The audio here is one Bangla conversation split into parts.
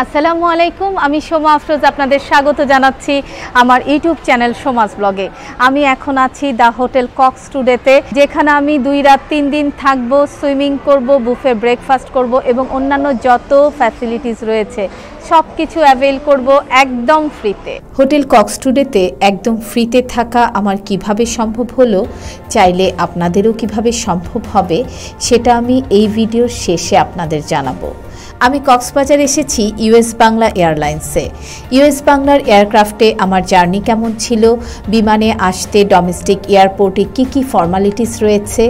আসসালামু আলাইকুম, আমি সোমা আফরোজ আপনাদের স্বাগত জানাচ্ছি আমার ইউটিউব চ্যানেল সোমাস ব্লগে। আমি এখন আছি দ্য হোটেল কক্স টুডেতে, যেখানে আমি 2 রাত 3 দিন থাকব, সুইমিং করব, বুফে ব্রেকফাস্ট করব এবং অন্যান্য যত ফ্যাসিলিটিস রয়েছে সব কিছু অ্যাভেল করব একদম ফ্রিতে। হোটেল কক্স টুডেতে একদম ফ্রিতে থাকা আমার কিভাবে সম্ভব হলো, চাইলে আপনাদেরও কিভাবে সম্ভব হবে সেটা আমি এই ভিডিওর শেষে আপনাদের জানাবো। আমি কক্সবাজার এসেছি ইউএস বাংলা এয়ারলাইন্সে। ইউএস বাংলার এয়ারক্রাফটে আমার জার্নি কেমন ছিল, বিমানে আসতে ডোমেস্টিক এয়ারপোর্টে কি কি ফর্মালিটিস রয়েছে,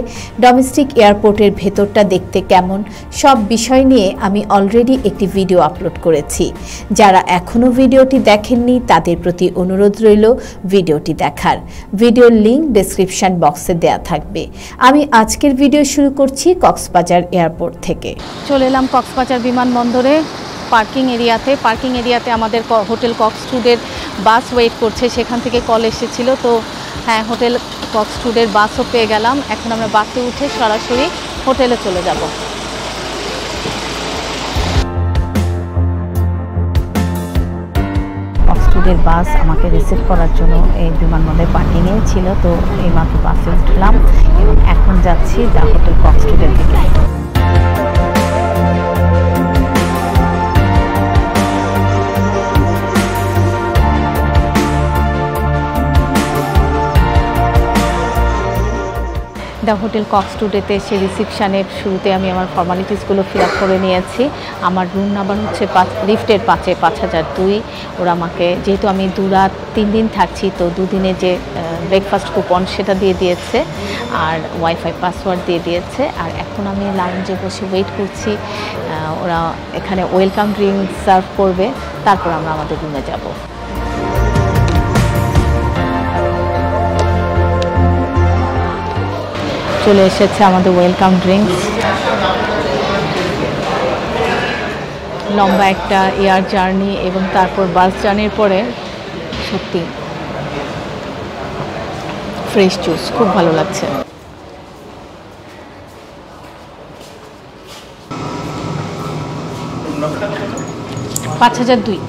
ডোমেস্টিক এয়ারপোর্টের ভেতরটা দেখতে কেমন, সব বিষয় নিয়ে আমি অলরেডি একটি ভিডিও আপলোড করেছি। যারা এখনও ভিডিওটি দেখেননি তাদের প্রতি অনুরোধ রইল ভিডিওটি দেখার। ভিডিওর লিঙ্ক ডেসক্রিপশন বক্সে দেয়া থাকবে। আমি আজকের ভিডিও শুরু করছি কক্সবাজার এয়ারপোর্ট থেকে। চলে এলাম কক্সবাজার বিমানবন্দরে পার্কিং এরিয়াতে আমাদের হোটেল কক্স টুডের বাস ওয়েট করছে। সেখান থেকে কল এসেছিল, তো হ্যাঁ, হোটেল কক্স টুডের বাসও পেয়ে গেলাম। এখন আমরা বাসে উঠে সরাসরি হোটেলে চলে যাব। কক্স টুডের বাস আমাকে রিসিভ করার জন্য এই বিমানবন্দরে পার্কিংয়ে ছিল, তো এইমাত্র বাসে উঠলাম এবং এখন যাচ্ছি দ্য হোটেল কক্স টুডের দিকে। দ্য হোটেল কক্স টুডেতে এসে রিসিপশানের শুরুতে আমি আমার ফর্মালিটিসগুলো ফিল আপ করে নিয়েছি। আমার রুম নাম্বার হচ্ছে লিফটের 5002। ওরা আমাকে, যেহেতু আমি 2 রাত 3 দিন থাকছি, তো 2 দিনে যে ব্রেকফাস্ট কুপন সেটা দিয়ে দিয়েছে আর ওয়াইফাই পাসওয়ার্ড দিয়ে দিয়েছে। আর এখন আমি লাউঞ্জে বসে ওয়েট করছি, ওরা এখানে ওয়েলকাম ড্রিঙ্ক সার্ভ করবে, তারপর আমরা আমাদের রুমে যাব। চলে এসেছে আমাদের ওয়েলকাম ড্রিঙ্কস। লম্বা একটা এয়ার জার্নি এবং তারপর বাস জার্নির পরে সত্যি ফ্রেশ জুস খুব ভালো লাগছে। $5002।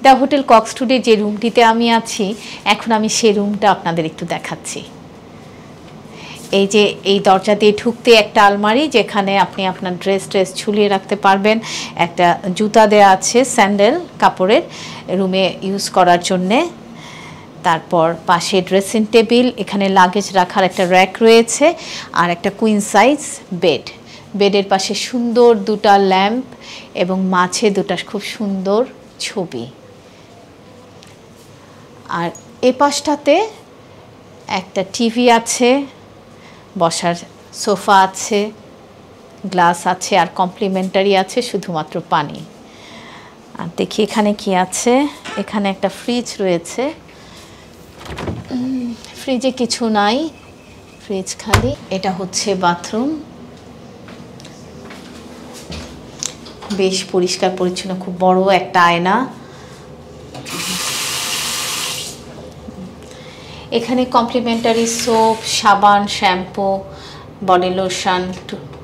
দ্য হোটেল কক্স টুডে যে রুমটিতে আমি আছি, এখন আমি সেই রুমটা আপনাদের একটু দেখাচ্ছি। এই যে এই দরজা দিয়ে ঢুকতে একটা আলমারি, যেখানে আপনি আপনার ড্রেস ঝুলিয়ে রাখতে পারবেন। একটা জুতা দেয়া আছে, স্যান্ডেল কাপড়ের, রুমে ইউজ করার জন্যে। তারপর পাশে ড্রেসিং টেবিল, এখানে লাগেজ রাখার একটা র্যাক রয়েছে আর একটা কুইন সাইজ বেড। বেডের পাশে সুন্দর 2টা ল্যাম্প এবং মাঝে 2টা খুব সুন্দর ছবি। আর এ পাশটাতে একটা টিভি আছে, বসার সোফা আছে, গ্লাস আছে আর কমপ্লিমেন্টারি আছে শুধুমাত্র পানি। আর দেখি এখানে কি আছে। এখানে একটা ফ্রিজ রয়েছে, ফ্রিজে কিছু নাই, ফ্রিজ খালি। এটা হচ্ছে বাথরুম, বেশ পরিষ্কার পরিচ্ছন্ন, খুব বড় একটা আয়না। এখানে কমপ্লিমেন্টারি সোপ, সাবান, shampoo, body lotion,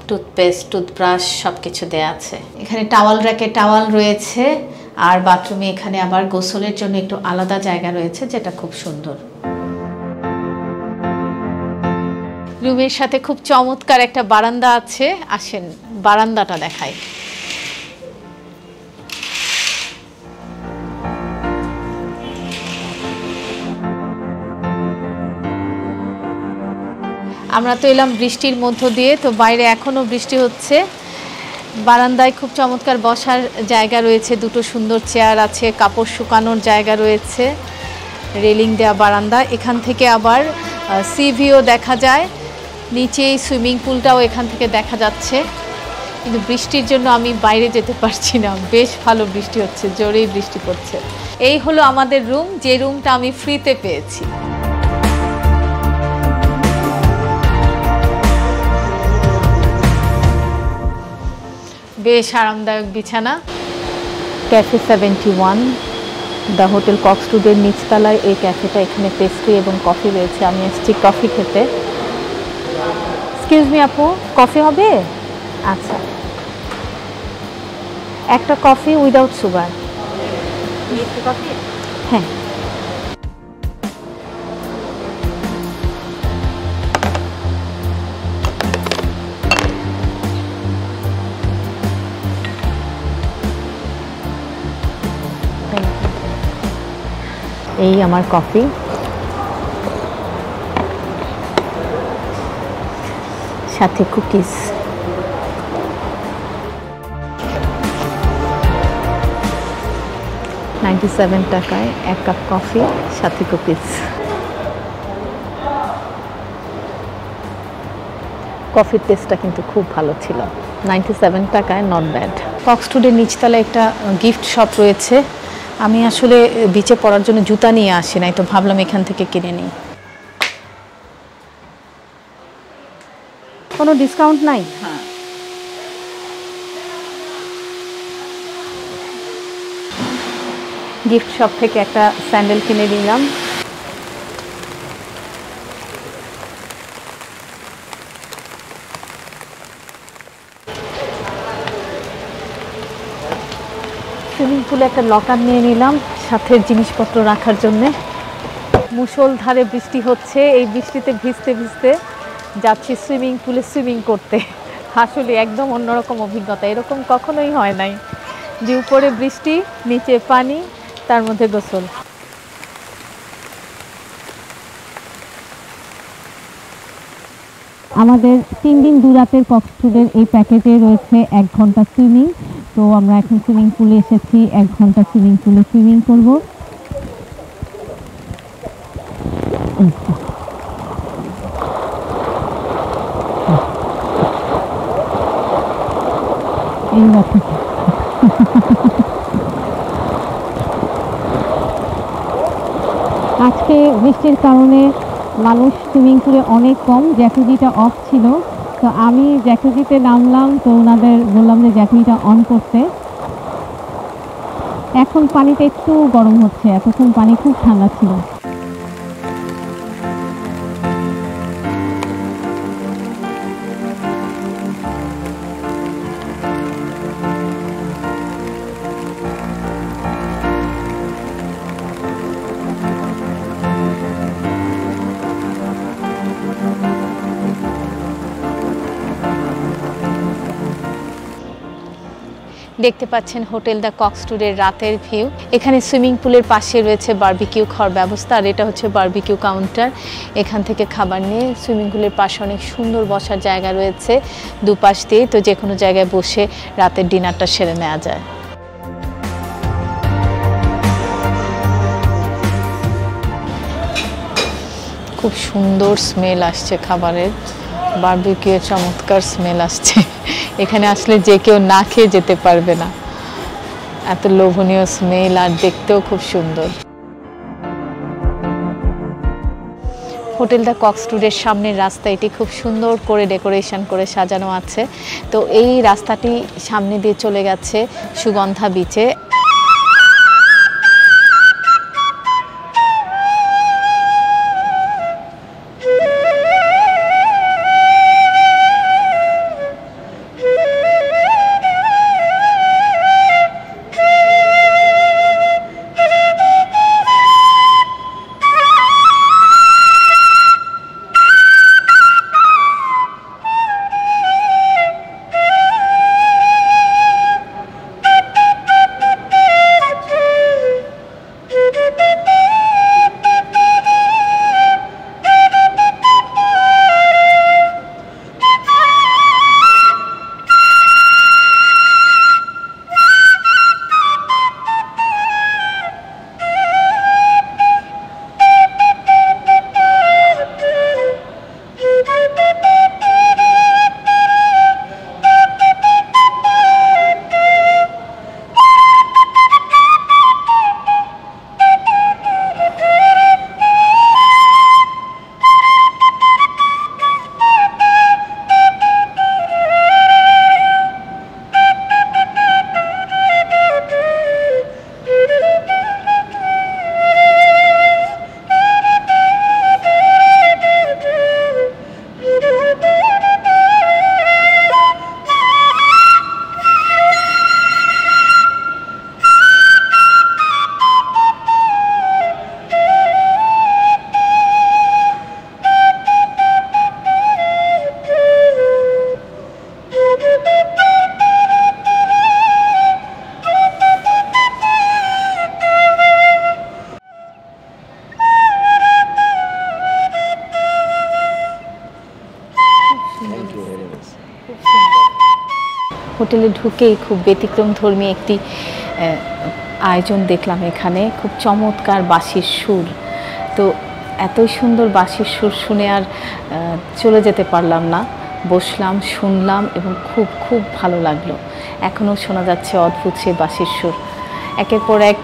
toothpaste, toothbrush সব কিছু দেওয়া আছে। এখানে টাওয়াল র্যাকে টাওয়াল রয়েছে আর বাথরুমে এখানে আবার গোসলের জন্য একটু আলাদা জায়গা রয়েছে, যেটা খুব সুন্দর। রুমের সাথে খুব চমৎকার একটা বারান্দা আছে, আসেন বারান্দাটা দেখাই। আমরা তো এলাম বৃষ্টির মধ্য দিয়ে, তো বাইরে এখনও বৃষ্টি হচ্ছে। বারান্দায় খুব চমৎকার বসার জায়গা রয়েছে, 2টো সুন্দর চেয়ার আছে, কাপড় শুকানোর জায়গা রয়েছে, রেলিং দেওয়া বারান্দা। এখান থেকে আবার সি ভিউ দেখা যায়, নিচেই সুইমিং পুলটাও এখান থেকে দেখা যাচ্ছে। কিন্তু বৃষ্টির জন্য আমি বাইরে যেতে পারছি না, বেশ ভালো বৃষ্টি হচ্ছে, জোরেই বৃষ্টি পড়ছে। এই হলো আমাদের রুম, যে রুমটা আমি ফ্রিতে পেয়েছি। বেশ আরামদায়ক বিছানা। ক্যাফে 71, দ্য হোটেল কক্স টুডের নিচতলায় এই ক্যাফেটা। এখানে পেস্ট্রি এবং কফি রয়েছে। আমি এসেছি কফি খেতে। এক্সকিউজ মি আপু, কফি হবে? আচ্ছা, একটা কফি উইদাউট সুগার। কফি? হ্যাঁ। এই আমার কফি। সাথে কুকিজ। 97 টাকায় 1 কাপ কফি সাথে কুকিজ। কফির টেস্টটা কিন্তু খুব ভালো ছিল। 97 টাকায় নট ব্যাড। কক্সটুডের নিচতলায় একটা গিফট শপ রয়েছে। আমি আসলে বিচে পরার জন্য জুতা নিয়ে আসি নাই, তো ভাবলাম এখান থেকে কিনে নিই। কোনো ডিসকাউন্ট নাই? হ্যাঁ, গিফট শপ থেকে একটা স্যান্ডেল কিনে নিলাম। সুইমিং পুলে একটা লকার নিয়ে নিলাম সাথে জিনিসপত্র রাখার জন্যে। মুষলধারে বৃষ্টি হচ্ছে, এই বৃষ্টিতে ভিজতে ভিজতে যাচ্ছি সুইমিং পুলে সুইমিং করতে। আসলে একদম অন্যরকম অভিজ্ঞতা, এরকম কখনোই হয় নাই যে উপরে বৃষ্টি নিচে পানি তার মধ্যে গোসল। আমাদের 3 দিন 2 রাতের কক্সটুডের এই প্যাকেজে রয়েছে 1 ঘন্টা সুইমিং। তো আমরা এখন সুইমিং পুলে এসেছি, 1 ঘন্টা সুইমিং পুলে সুইমিং করব। আজকে বৃষ্টির কারণে মানুষ সুইমিং পুলে অনেক কম, জ্যাকুজিটা অফ ছিল। তো আমি জ্যাকুজিতে নামলাম, তো ওনাদের বললাম যে জ্যাকুজিটা অন করতে। এখন পানিটা একটু গরম হচ্ছে, এতক্ষণ পানি খুব ঠান্ডা ছিল। দেখতে পাচ্ছেন হোটেল দ্য কক্সটুডের রাতের ভিউ। এখানে সুইমিং পুলের পাশে রয়েছে বারবিকিউ খাওয়ার ব্যবস্থা, আর এটা হচ্ছে বারবিকিউ কাউন্টার। এখান থেকে খাবার নিয়ে সুইমিং পুলের পাশে অনেক সুন্দর বসার জায়গা রয়েছে দুপাশ দিয়ে, তো যে কোনো জায়গায় বসে রাতের ডিনারটা সেরে নেওয়া যায়। খুব সুন্দর স্মেল আসছে খাবারের, বারবিকিউ চমৎকার স্মেল আসছে। এখানে আসলে যে কেউ না খেয়ে যেতে পারবে না, এত লোভনীয় স্মেল, আর দেখতেও খুব সুন্দর। হোটেল দ্য কক্সটুডের সামনের রাস্তা, এটি খুব সুন্দর করে ডেকোরেশন করে সাজানো আছে। তো এই রাস্তাটি সামনে দিয়ে চলে গেছে সুগন্ধা বিচে। হোটেলে ঢুকেই খুব ব্যতিক্রমধর্মী একটি আয়োজন দেখলাম। এখানে খুব চমৎকার বাঁশির সুর, তো এতই সুন্দর বাঁশির সুর শুনে আর চলে যেতে পারলাম না। বসলাম, শুনলাম এবং খুব খুব ভালো লাগলো। এখনও শোনা যাচ্ছে অদ্ভুত সেই বাঁশির সুর, একের পর এক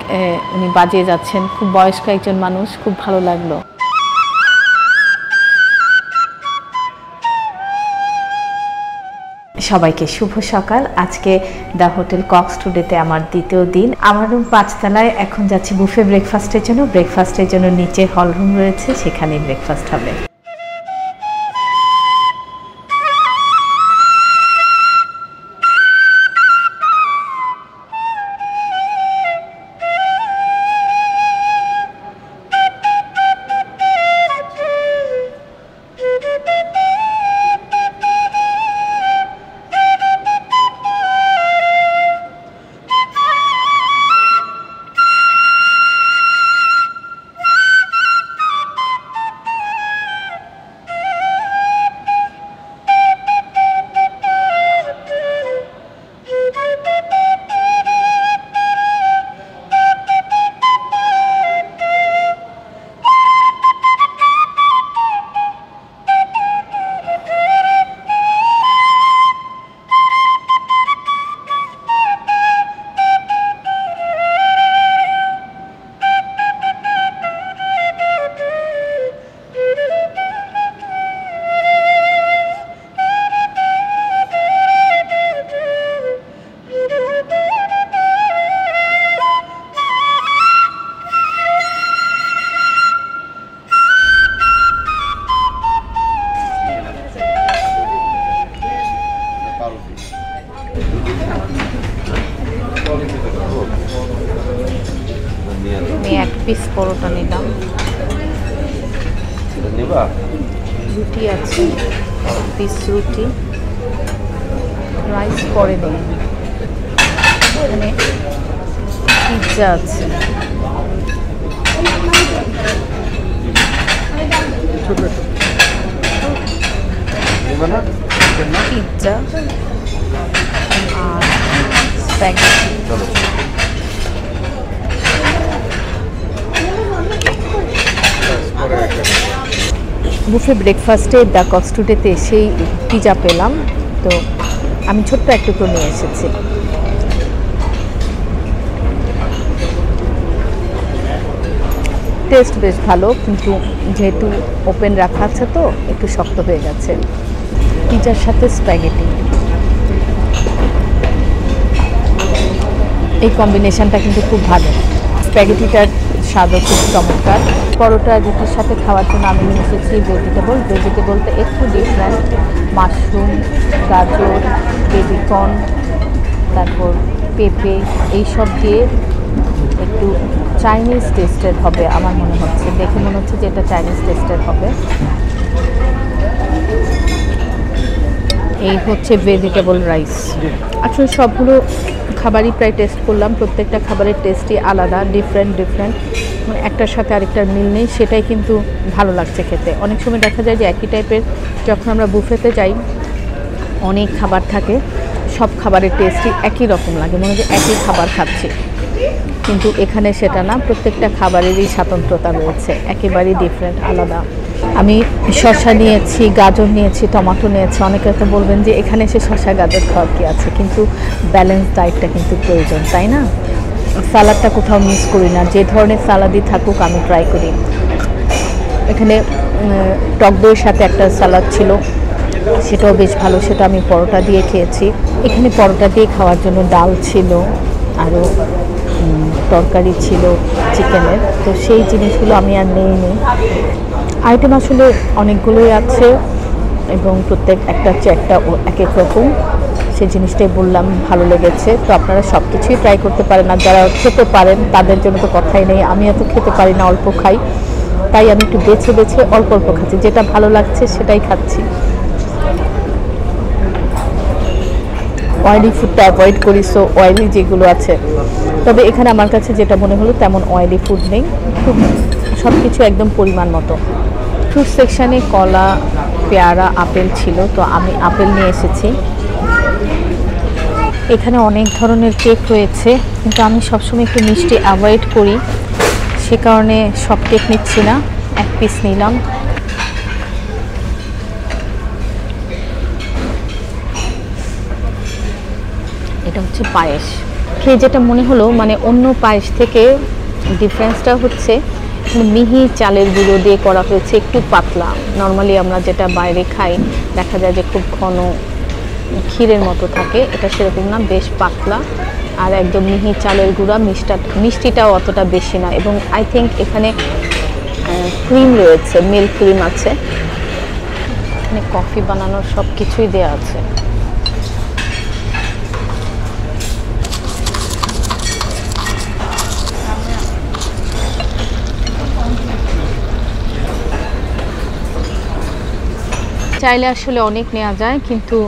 উনি বাজিয়ে যাচ্ছেন। খুব বয়স্ক একজন মানুষ, খুব ভালো লাগলো। সবাইকে শুভ সকাল। আজকে দ্য হোটেল কক্স টুডেতে আমার দ্বিতীয় দিন। আমার রুম 5 তলায়। এখন যাচ্ছি বুফে ব্রেকফাস্টের জন্য। ব্রেকফাস্টের জন্য নিচে হল রুম রয়েছে, সেখানেই ব্রেকফাস্ট হবে। আমি এক পিস পরোটা নিলাম, রুটি আছে, পিস রুটি, রাইস পরে নেই, এখানে পিৎজা আছে, পিৎজা আর স্প্যাগেটি। বুফে ব্রেকফাস্টে দ্য কক্স টুডেতে এসেই পিৎজা পেলাম, তো আমি ছোট্ট এক টুকরো নিয়ে এসেছি। টেস্ট বেশ ভালো, কিন্তু যেহেতু ওপেন রাখা আছে তো একটু শক্ত হয়ে গেছে। পিৎজার সাথে স্প্যাগেটি, এই কম্বিনেশনটা কিন্তু খুব ভালো। স্প্যাগেটিটার স্বাদও খুব চমৎকার। পরোটা রুটির সাথে খাওয়ার জন্য আমি নিয়ে এসেছি ভেজিটেবলটা একটু ডিফারেন্ট। মাশরুম, গাজর, বেবিকর্ন, তারপর পেঁপে, এইসব দিয়ে একটু চাইনিজ টেস্টের হবে আমার মনে হচ্ছে। দেখে মনে হচ্ছে যে এটা চাইনিজ টেস্টের হবে। এই হচ্ছে ভেজিটেবল রাইস। আসলে সবগুলো খাবারই প্রায় টেস্ট করলাম, প্রত্যেকটা খাবারের টেস্টই আলাদা, ডিফারেন্ট। একটার সাথে আরেকটার মিল নেই, সেটাই কিন্তু ভালো লাগছে খেতে। অনেক সময় দেখা যায় যে একই টাইপের, যখন আমরা বুফেতে যাই অনেক খাবার থাকে, সব খাবারের টেস্টই একই রকম লাগে, মনে হয় একই খাবার খাচ্ছি, কিন্তু এখানে সেটা না। প্রত্যেকটা খাবারেরই স্বাতন্ত্রতা রয়েছে, একেবারেই ডিফারেন্ট, আলাদা। আমি শসা নিয়েছি, গাজর নিয়েছি, টমেটো নিয়েছি। অনেকে তো বলবেন যে এখানে এসে শসা গাজর খাওয়ার কি আছে, কিন্তু ব্যালেন্স ডায়েটটা কিন্তু প্রয়োজন, তাই না? সালাদটা কোথাও মিস করি না, যে ধরনের সালাদই থাকুক আমি ট্রাই করি। এখানে টক দইয়ের সাথে একটা সালাদ ছিল, সেটাও বেশ ভালো, সেটা আমি পরোটা দিয়ে খেয়েছি। এখানে পরোটা দিয়ে খাওয়ার জন্য ডাল ছিল, আরও তরকারি ছিল চিকেনের, তো সেই জিনিসগুলো আমি আর নিইনি। আইটেম আসলে অনেকগুলোই আছে এবং প্রত্যেক একটা হচ্ছে একটা এক এক রকম, সেই জিনিসটাই বললাম ভালো লেগেছে। তো আপনারা সব কিছুই ট্রাই করতে পারেন, আর যারা খেতে পারেন তাদের জন্য তো কথাই নেই। আমি এত খেতে পারি না, অল্প খাই, তাই আমি একটু বেছে অল্প খাচ্ছি, যেটা ভালো লাগছে সেটাই খাচ্ছি। অয়েলি ফুডটা অ্যাভয়েড করি, সো অয়েলি যেগুলো আছে। তবে এখানে আমার কাছে যেটা মনে হলো তেমন অয়েলি ফুড নেই, খুব সব কিছু একদম পরিমাণ মতো। ফ্রুট সেকশানে কলা, পেয়ারা, আপেল ছিল, তো আমি আপেল নিয়ে এসেছি। এখানে অনেক ধরনের কেক রয়েছে, কিন্তু আমি সবসময় একটু মিষ্টি অ্যাভয়েড করি, সে কারণে সব কেক নিচ্ছি না, এক পিস নিলাম। এটা হচ্ছে পায়েস। খেয়ে যেটা মনে হলো, মানে অন্য পায়েস থেকে ডিফারেন্সটা হচ্ছে মিহি চালের গুঁড়ো দিয়ে করা হয়েছে, একটু পাতলা। নর্মালি আমরা যেটা বাইরে খাই দেখা যায় যে খুব ঘন ক্ষীরের মতো থাকে, এটা সেরকম না, বেশ পাতলা আর একদম মিহি চালের গুঁড়া। মিষ্টিটাও অতটা বেশি না, এবং আই থিঙ্ক এখানে ক্রিম রয়েছে, মিল্ক ক্রিম আছে, এখানে কফি বানানোর সব কিছুই দেওয়া আছে। চাইলে আসলে অনেক নেওয়া যায়, কিন্তু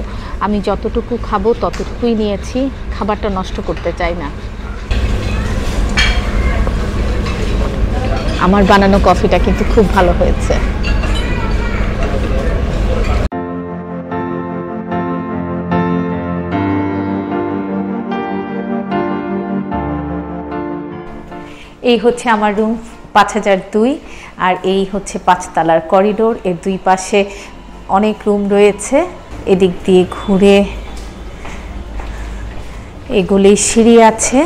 আমি যতটুকু খাবো ততটুকুই নিয়েছি, খাবারটা নষ্ট করতে চাই না। আমার বানানো কফিটা কিন্তু খুব ভালো হয়েছে। এই হচ্ছে আমার রুম 5002, আর এই হচ্ছে 5 তলার করিডোর। এর দুই পাশে অনেক রুম রয়েছে, এদিক দিয়ে ঘুরে এগুলি সিঁড়ি আছে।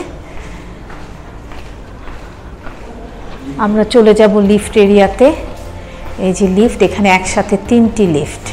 আমরা চলে যাব লিফট এরিয়াতে। এই যে লিফট, এখানে একসাথে 3টি লিফট।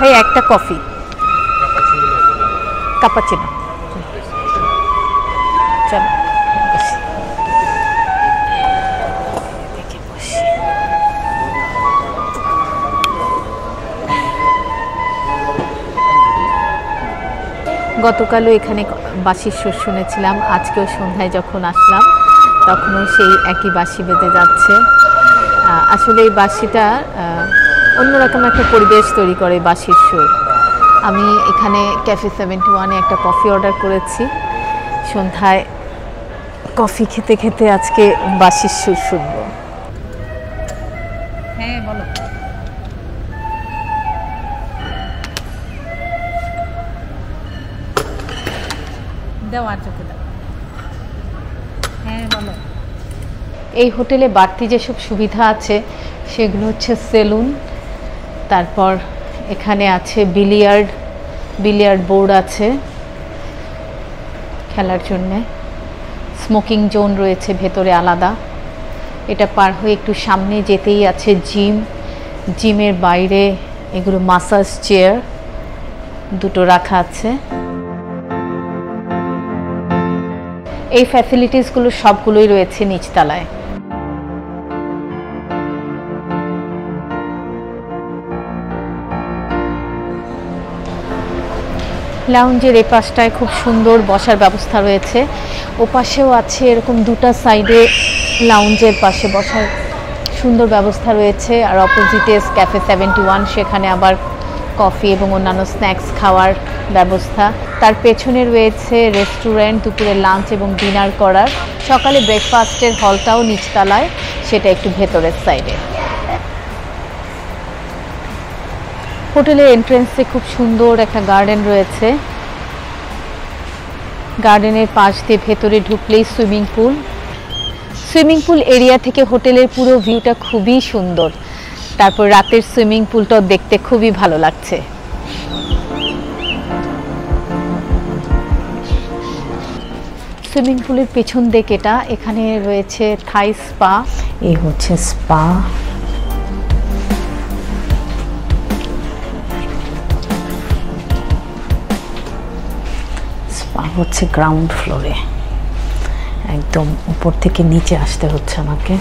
ভাই একটা কফি, কাপাচিনো। চলো গতকালও এখানে বাঁশির সুর শুনেছিলাম, আজকেও সন্ধ্যায় যখন আসলাম তখনও সেই একই বাঁশি বেজে যাচ্ছে। আসলে এই বাঁশিটা অন্যরকম একটা পরিবেশ তৈরি করে বাঁশির সুর। আমি এখানে ক্যাফে 71-এ একটা কফি অর্ডার করেছি, সন্ধ্যায় কফি খেতে খেতে আজকে বাঁশির সুর শুনবো। হ্যাঁ বলো। দাও আর চোখে দাও। হ্যাঁ বলো। এই হোটেলে বাড়তি যেসব সুবিধা আছে সেগুলো হচ্ছে সেলুন, তারপর এখানে আছে বিলিয়ার্ড বোর্ড আছে খেলার জন্যে, স্মোকিং জোন রয়েছে ভেতরে আলাদা। এটা পার হয়ে একটু সামনে যেতেই আছে জিমের বাইরে এগুলো মাসাজ চেয়ার দুটো রাখা আছে। এই ফ্যাসিলিটিসগুলো সবগুলোই রয়েছে নিচতলায়। লাউঞ্জের এই পাশটায় খুব সুন্দর বসার ব্যবস্থা রয়েছে, ওপাশেও আছে এরকম দুটা সাইডে লাউঞ্জের পাশে বসার সুন্দর ব্যবস্থা রয়েছে। আর অপোজিটে ক্যাফে 71, সেখানে আবার কফি এবং অন্যান্য স্ন্যাক্স খাওয়ার ব্যবস্থা। তার পেছনে রয়েছে রেস্টুরেন্ট, দুপুরে লাঞ্চ এবং ডিনার করার। সকালে ব্রেকফাস্টের হলটাও নিচতলায়, সেটা একটু ভেতরের সাইডে। হোটেলের এন্ট্রেন্সে খুব সুন্দর একটা গার্ডেন রয়েছে, গার্ডেনের পাশ দিয়ে ভেতরে ঢুকলেই সুইমিং পুল এরিয়া থেকে হোটেলের পুরো ভিউটা খুবই সুন্দর। তারপর রাতের সুইমিং পুলটাও দেখতে খুবই ভালো লাগছে। সুইমিং পুলের পেছন দিক এটা, এখানে রয়েছে থাই স্পা। এই হচ্ছে স্পা। হচ্ছে গ্রাউন্ড ফ্লোরে, একদম উপর থেকে নিচে আসতে হচ্ছে আমাকে।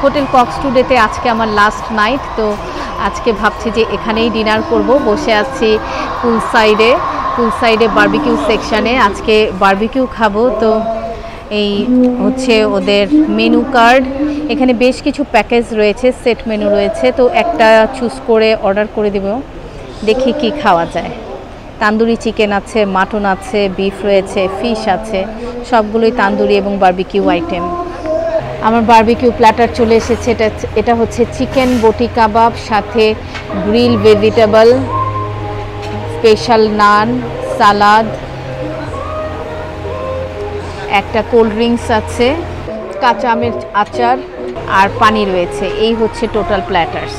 হোটেল কক্স টুডেতে আজকে আমার লাস্ট নাইট, তো আজকে ভাবছি যে এখানেই ডিনার করব। বসে আছি পুল সাইডে বারবিকিউ সেকশানে, আজকে বারবিকিউ খাবো। তো এই হচ্ছে ওদের মেনু কার্ড, এখানে বেশ কিছু প্যাকেজ রয়েছে, সেট মেনু রয়েছে, তো একটা চুজ করে অর্ডার করে দেব, দেখি কি খাওয়া যায়। তান্দুরি চিকেন আছে, মাটন আছে, বিফ রয়েছে, ফিশ আছে, সবগুলোই তান্দুরি এবং বারবিকিউ আইটেম। আমার বারবিকিউ প্ল্যাটার চলে এসেছে। এটা হচ্ছে চিকেন বটি কাবাব, সাথে গ্রিল ভেজিটেবল, স্পেশাল নান, সালাদ, একটা কোল্ড ড্রিঙ্কস আছে, কাঁচা আমের আচার আর পানি রয়েছে। এই হচ্ছে টোটাল প্ল্যাটার্স।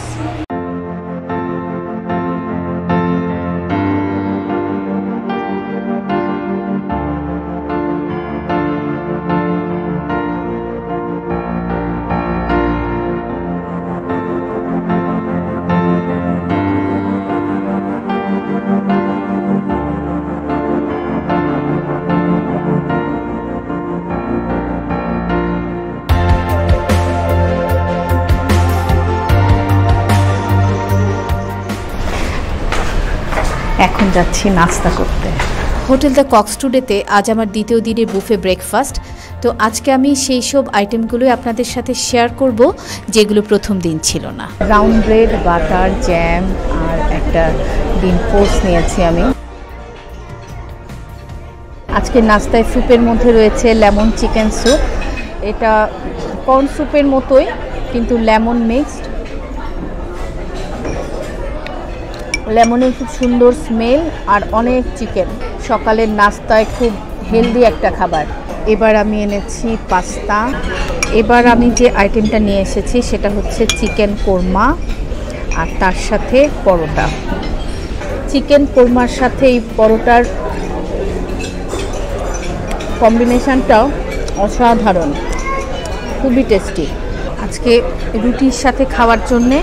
এখন যাচ্ছি নাস্তা করতে। হোটেল দ্য কক্স টুডেতে আজ আমার দ্বিতীয় দিনের বুফে ব্রেকফাস্ট। তো আজকে আমি সেই সব আইটেমগুলোই আপনাদের সাথে শেয়ার করব যেগুলো প্রথম দিন ছিল না। ব্রাউন ব্রেড, বাটার, জ্যাম আর একটা ডিম পোস্ট নিয়েছি আমি। আজকে নাস্তায় স্যুপের মধ্যে রয়েছে লেমন চিকেন স্যুপ। এটা কর্ন স্যুপের মতোই কিন্তু লেমন মিক্সড। লেমনের খুব সুন্দর স্মেল আর অনেক চিকেন। সকালের নাস্তায় খুব হেলদি একটা খাবার। এবার আমি এনেছি পাস্তা। এবার আমি যে আইটেমটা নিয়ে এসেছি সেটা হচ্ছে চিকেন কোরমা আর তার সাথে পরোটা। চিকেন কোরমার সাথে এই পরোটার কম্বিনেশনটাও অসাধারণ, খুবই টেস্টি। আজকে রুটির সাথে খাওয়ার জন্যে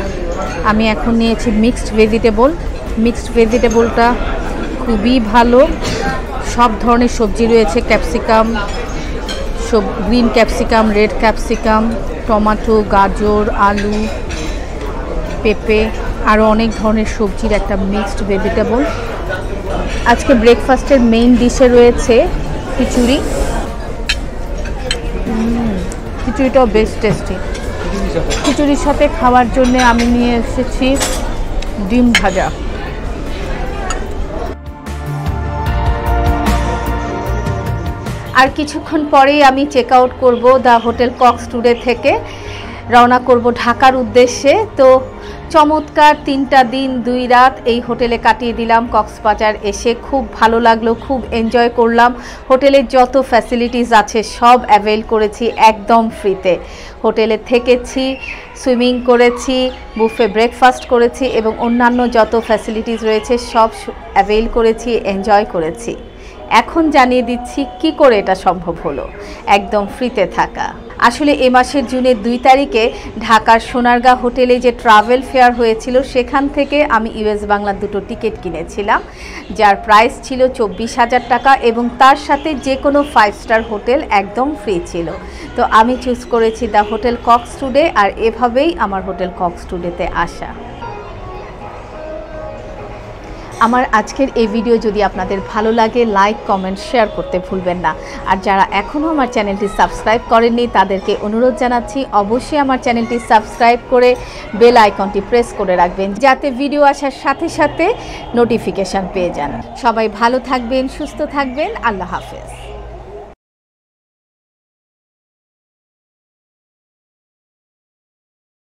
আমি এখন নিয়েছি মিক্সড ভেজিটেবল। মিক্সড ভেজিটেবলটা খুবই ভালো, সব ধরনের সবজি রয়েছে, capsicum, green capsicum, red capsicum, tomato, গাজর, আলু, পেঁপে, আরও অনেক ধরনের সবজির একটা মিক্সড ভেজিটেবল। আজকে ব্রেকফাস্টের মেইন ডিশে রয়েছে খিচুড়ি। খিচুড়িটাও বেশ টেস্টি। খিচুড়ির সাথে খাওয়ার জন্য আমি নিয়ে এসেছি ডিম ভাজা। আর কিছুক্ষণ পরেই আমি চেক আউট করবো দ্য হোটেল কক্স টুডে থেকে, রওনা করব ঢাকার উদ্দেশ্যে। তো চমৎকার 3টা দিন 2 রাত এই হোটেলে কাটিয়ে দিলাম। কক্সবাজার এসে খুব ভালো লাগলো, খুব এনজয় করলাম। হোটেলের যত ফ্যাসিলিটিস আছে সব অ্যাভেল করেছি একদম ফ্রিতে। হোটেলে থেকেছি, সুইমিং করেছি, বুফে ব্রেকফাস্ট করেছি এবং অন্যান্য যত ফ্যাসিলিটিস রয়েছে সব অ্যাভেল করেছি, এনজয় করেছি। এখন জানিয়ে দিচ্ছি কি করে এটা সম্ভব হলো একদম ফ্রিতে থাকা। আসলে এ মাসের জুনের 2 তারিখে ঢাকার সোনারগাঁ হোটেলে যে ট্রাভেল ফেয়ার হয়েছিল সেখান থেকে আমি ইউএস বাংলার 2টো টিকিট কিনেছিলাম, যার প্রাইস ছিল 24,000 টাকা এবং তার সাথে যে কোনো 5 স্টার হোটেল একদম ফ্রি ছিল। তো আমি চুজ করেছি দ্য হোটেল কক্স টুডে, আর এভাবেই আমার হোটেল কক্স টুডেতে আসা। আমার আজকের এই ভিডিও যদি আপনাদের ভালো লাগে লাইক, কমেন্ট, শেয়ার করতে ভুলবেন না। আর যারা এখনও আমার চ্যানেলটি সাবস্ক্রাইব করেননি তাদেরকে অনুরোধ জানাচ্ছি অবশ্যই আমার চ্যানেলটি সাবস্ক্রাইব করে বেল আইকনটি প্রেস করে রাখবেন, যাতে ভিডিও আসার সাথে সাথে নোটিফিকেশান পেয়ে যান। সবাই ভালো থাকবেন, সুস্থ থাকবেন। আল্লাহ হাফেজ।